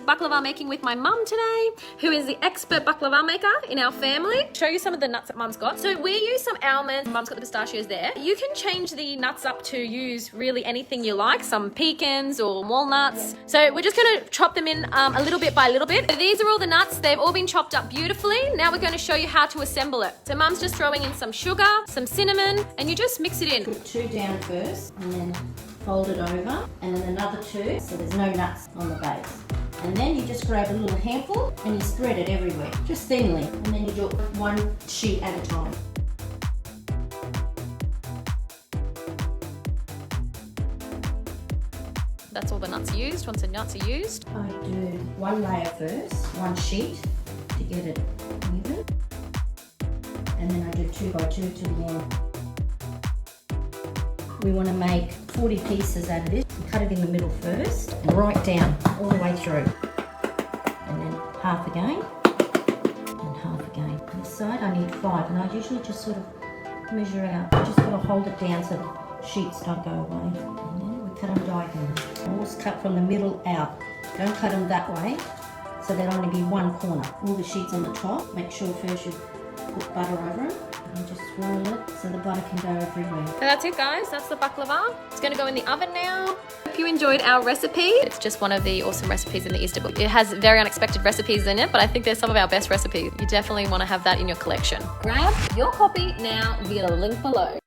baklava making with my mum today, who is the expert baklava maker in our family. Show you some of the nuts that mum's got. So we use some almonds. Mum's got the pistachios there. You can change the nuts up to use really anything you like, some pecans or walnuts. So we're just gonna chop them in a little bit by little bit. So these are all the nuts. They've all been chopped up beautifully. Now we're gonna show you how to assemble it. So mum's just throwing in some sugar, some cinnamon, and you just mix it in. Put 2 down first and then fold it over, and then another 2 so there's no nuts on the base. And then you just grab a little handful and you spread it everywhere, just thinly, and then you do it 1 sheet at a time. That's all the nuts used. Once the nuts are used, I do 1 layer first, 1 sheet to get it even, and then I do 2 by 2 to the end. We want to make 40 pieces out of this. Cut it in the middle first and right down all the way through, and then half again and half again. On this side I need 5, and I usually just sort of measure out. I just got to hold it down so the sheets don't go away, and then we cut them diagonally. Always cut from the middle out. Don't cut them that way, so there'll only be 1 corner. All the sheets on the top. Make sure first you put butter over them. And just swirl it so the butter can go everywhere. So that's it, guys. That's the baklava. It's going to go in the oven now. Hope you enjoyed our recipe. It's just one of the awesome recipes in the Easter book. It has very unexpected recipes in it, but I think they're some of our best recipes. You definitely want to have that in your collection. Grab your copy now via the link below.